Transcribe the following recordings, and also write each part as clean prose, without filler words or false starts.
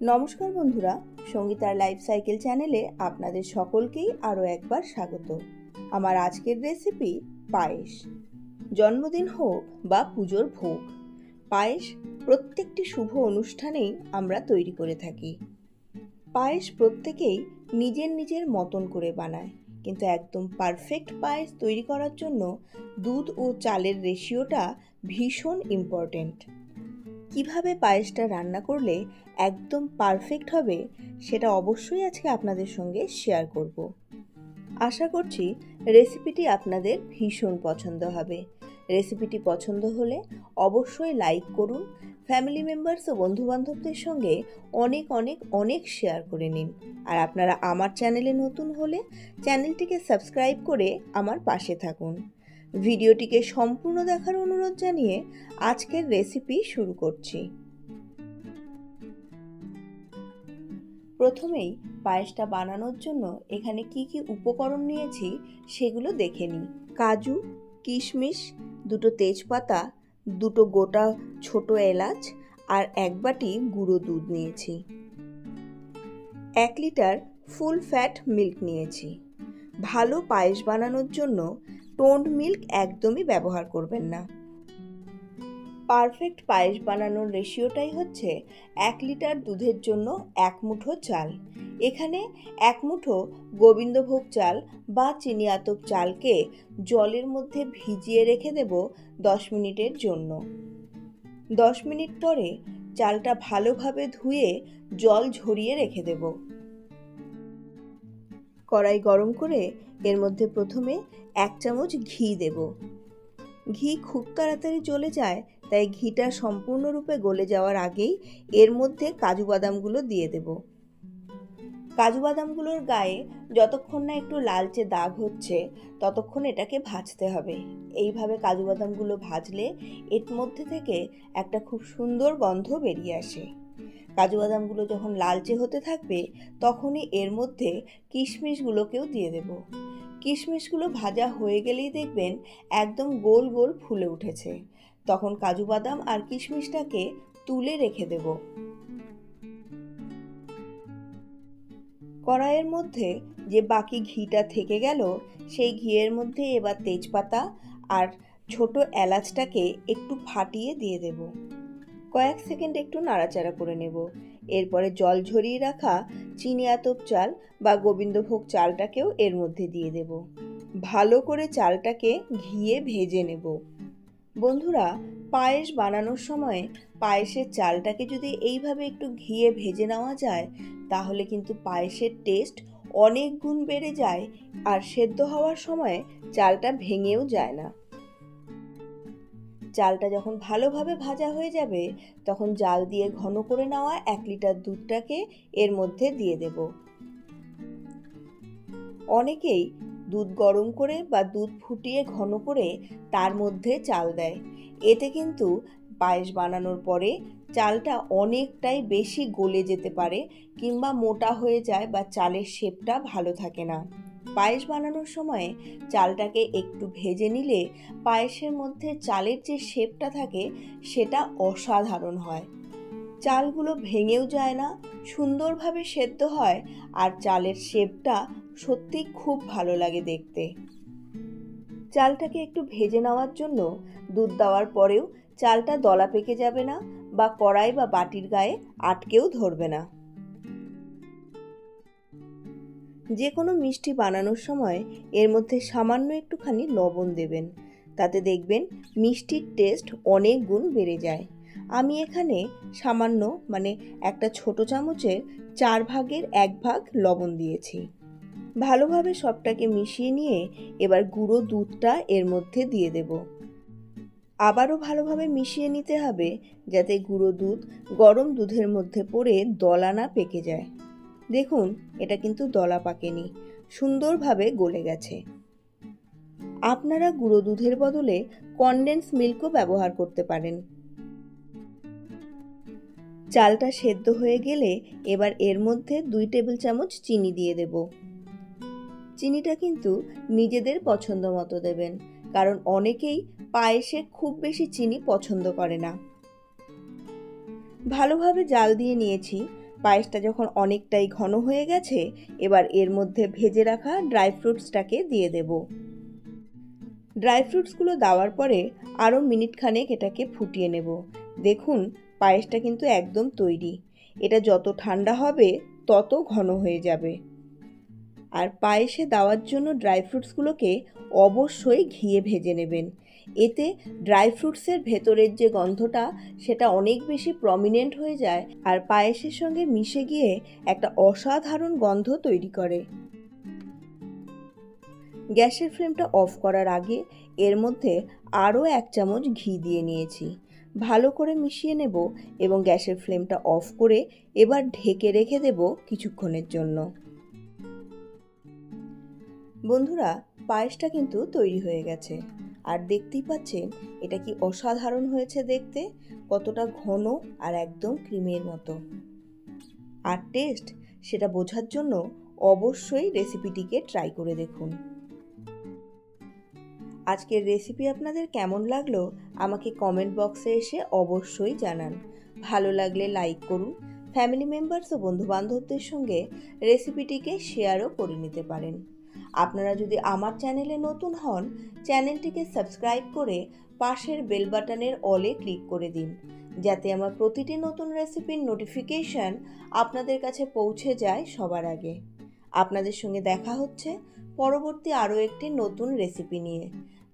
নমস্কার বন্ধুরা, সঙ্গীতার life cycle চ্যানেলে আপনাদের সকলকেই আরও একবার স্বাগত। আমার আজকের রেসিপি পায়েস। জন্মদিন হোক বা পুজোর ভোগ, পায়েস প্রত্যেকটি শুভ অনুষ্ঠানেই আমরা তৈরি করে থাকি। পায়েস প্রত্যেকেই নিজের নিজের মতন করে বানায়, কিন্তু একদম পারফেক্ট পায়েস তৈরি করার জন্য দুধ ও চালের রেশিওটা ভীষণ ইম্পর্টেন্ট। কিভাবে পায়েসটা রান্না করলে একদম পারফেক্ট হবে সেটা অবশ্যই আজকে আপনাদের সঙ্গে শেয়ার করব। আশা করছি রেসিপিটি আপনাদের ভীষণ পছন্দ হবে। রেসিপিটি পছন্দ হলে অবশ্যই লাইক করুন, ফ্যামিলি মেম্বার্স ও বন্ধুবান্ধবদের সঙ্গে অনেক অনেক অনেক শেয়ার করে নিন। আর আপনারা আমার চ্যানেলে নতুন হলে চ্যানেলটিকে সাবস্ক্রাইব করে আমার পাশে থাকুন। ভিডিওটিকে সম্পূর্ণ দেখার অনুরোধ জানিয়ে আজকের রেসিপি শুরু করছি। প্রথমেই পায়েসটা বানানোর জন্য এখানে কি কি উপকরণ নিয়েছি সেগুলো দেখে নিই। কাজু, কিশমিশ, দুটো তেজপাতা, দুটো গোটা ছোট এলাচ আর এক বাটি গুঁড়ো দুধ নিয়েছি। 1 লিটার ফুল ফ্যাট মিল্ক নিয়েছি। ভালো পায়েস বানানোর জন্য টোন্ড মিল্ক একদমই ব্যবহার করবেন না। পারফেক্ট পায়েস বানানোর রেশিওটাই হচ্ছে 1 লিটার দুধের জন্য 1 মুঠো চাল। এখানে 1 মুঠো গোবিন্দভোগ চাল বা চিনি আতপ চালকে জলের মধ্যে ভিজিয়ে রেখে দেব 10 মিনিটের জন্য। 10 মিনিট পরে চালটা ভালোভাবে ধুয়ে জল ঝরিয়ে রেখে দেব। কড়াই গরম করে এর মধ্যে প্রথমে 1 চামচ ঘি দেব। ঘি খুব তাড়াতাড়ি জ্বলে যায়, তাই ঘিটা সম্পূর্ণরূপে গলে যাওয়ার আগেই এর মধ্যে কাজু বাদামগুলো দিয়ে দেব। কাজু বাদামগুলোর গায়ে যতক্ষণ না একটু লালচে দাগ হচ্ছে ততক্ষণ এটাকে ভাজতে হবে। এইভাবে কাজু বাদামগুলো ভাজলে এর মধ্যে থেকে একটা খুব সুন্দর গন্ধ বেরিয়ে আসে। কাজু বাদামগুলো যখন লালচে হতে থাকবে তখনই এর মধ্যে কিশমিশগুলোকেও দিয়ে দেব। কিশমিশগুলো ভাজা হয়ে গেলেই দেখবেন একদম গোল গোল ফুলে উঠেছে। তখন কাজু বাদাম আর কিশমিশটাকে তুলে রেখে দেব। কড়াইয়ের মধ্যে যে বাকি ঘিটা থেকে গেল সেই ঘিয়ের মধ্যে এবার তেজপাতা আর ছোট এলাচটাকে একটু ফাটিয়ে দিয়ে দেব। কয়েক সেকেন্ড একটু নাড়াচাড়া করে নেব। এরপরে জল ঝরিয়ে রাখা চিনি আতপ চাল বা গোবিন্দভোগ চালটাকেও এর মধ্যে দিয়ে দেব। ভালো করে চালটাকে ঘিয়ে ভেজে নেব। বন্ধুরা, পায়েস বানানোর সময় পায়েসের চালটাকে যদি এইভাবে একটু ঘিয়ে ভেজে নেওয়া যায় তাহলে কিন্তু পায়েসের টেস্ট অনেক গুণ বেড়ে যায়, আর সেদ্ধ হওয়ার সময় চালটা ভেঙেও যায় না। চালটা যখন ভালোভাবে ভাজা হয়ে যাবে তখন জাল দিয়ে ঘন করে নেওয়া 1 লিটার দুধটাকে এর মধ্যে দিয়ে দেব। অনেকেই দুধ গরম করে বা দুধ ফুটিয়ে ঘন করে তার মধ্যে চাল দেয়। এতে কিন্তু পায়েস বানানোর পরে চালটা অনেকটাই বেশি গলে যেতে পারে কিংবা মোটা হয়ে যায় বা চালের শেপটা ভালো থাকে না। পায়েস বানানোর সময় চালটাকে একটু ভেজে নিলে পায়েসের মধ্যে চালের যে শেপটা থাকে সেটা অসাধারণ হয়। চালগুলো ভেঙেও যায় না, সুন্দরভাবে সেদ্ধ হয়, আর চালের শেপটা সত্যি খুব ভালো লাগে দেখতে। চালটাকে একটু ভেজে নেওয়ার জন্য দুধ দেওয়ার পরেও চালটা দলা পেকে যাবে না বা কড়াই বা বাটির গায়ে আটকেও ধরবে না। যে কোনো মিষ্টি বানানোর সময় এর মধ্যে সামান্য একটুখানি লবণ দেবেন, তাতে দেখবেন মিষ্টির টেস্ট অনেক গুণ বেড়ে যায়। আমি এখানে সামান্য একটা ছোট চামচের 4 ভাগের 1 ভাগ লবণ দিয়েছি। ভালোভাবে সবটাকে মিশিয়ে নিয়ে এবার গুঁড়ো দুধটা এর মধ্যে দিয়ে দেব। আবারও ভালোভাবে মিশিয়ে নিতে হবে যাতে গুঁড়ো দুধ গরম দুধের মধ্যে পড়ে দলা না পেকে যায়। দেখুন, এটা কিন্তু দলা পাকেনি, সুন্দরভাবে গলে গেছে। আপনারা গুঁড়ো দুধের বদলে কনডেন্স মিল্কও ব্যবহার করতে পারেন। চালটা সেদ্ধ হয়ে গেলে এবার এর মধ্যে 2 টেবিল চামচ চিনি দিয়ে দেব। চিনিটা কিন্তু নিজেদের পছন্দ মতো দেবেন, কারণ অনেকেই পায়েসে খুব বেশি চিনি পছন্দ করে না। ভালোভাবে জাল দিয়ে নিয়েছি। পায়েসটা যখন অনেকটাই ঘন হয়ে গেছে, এবার এর মধ্যে ভেজে রাখা ড্রাই ফ্রুটসটাকে দিয়ে দেব। ড্রাই ফ্রুটসগুলো দেওয়ার পরে আরও মিনিট খানেক এটাকে ফুটিয়ে নেব। দেখুন পায়েসটা কিন্তু একদম তৈরি। এটা যত ঠান্ডা হবে তত ঘন হয়ে যাবে। আর পায়েসে দেওয়ার জন্য ড্রাই ফ্রুটসগুলোকে অবশ্যই ঘিয়ে ভেজে নেবেন। এতে ড্রাই ফ্রুটসের ভেতরের যে গন্ধটা সেটা অনেক বেশি প্রমিনেন্ট হয়ে যায় আর পায়েসের সঙ্গে মিশে গিয়ে একটা অসাধারণ গন্ধ তৈরি করে। গ্যাসের ফ্লেমটা অফ করার আগে এর মধ্যে আরও 1 চামচ ঘি দিয়ে নিয়েছি। ভালো করে মিশিয়ে নেব এবং গ্যাসের ফ্লেমটা অফ করে এবার ঢেকে রেখে দেব কিছুক্ষণের জন্য। বন্ধুরা, পায়েসটা কিন্তু তৈরি হয়ে গেছে আর দেখতেই পাচ্ছেন এটা কি অসাধারণ হয়েছে দেখতে, কতটা ঘন আর একদম ক্রিমের মতো। আর টেস্ট সেটা বোঝার জন্য অবশ্যই রেসিপিটিকে ট্রাই করে দেখুন। আজকের রেসিপি আপনাদের কেমন লাগলো আমাকে কমেন্ট বক্সে এসে অবশ্যই জানান। ভালো লাগলে লাইক করুন। ফ্যামিলি মেম্বার্স ও বন্ধুবান্ধবদের সঙ্গে রেসিপিটিকে শেয়ারও করে নিতে পারেন। আপনারা যদি আমার চ্যানেলে নতুন হন, চ্যানেলটিকে সাবস্ক্রাইব করে পাশের বেল বাটনের অলে ক্লিক করে দিন, যাতে আমার প্রতিটি নতুন রেসিপির নোটিফিকেশন আপনাদের কাছে পৌঁছে যায় সবার আগে। আপনাদের সঙ্গে দেখা হচ্ছে পরবর্তী আরও একটি নতুন রেসিপি নিয়ে।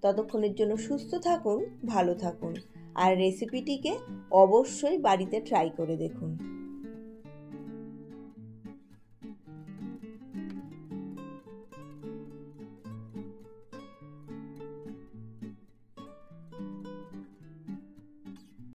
ততক্ষণের জন্য সুস্থ থাকুন, ভালো থাকুন আর রেসিপিটিকে অবশ্যই বাড়িতে ট্রাই করে দেখুন।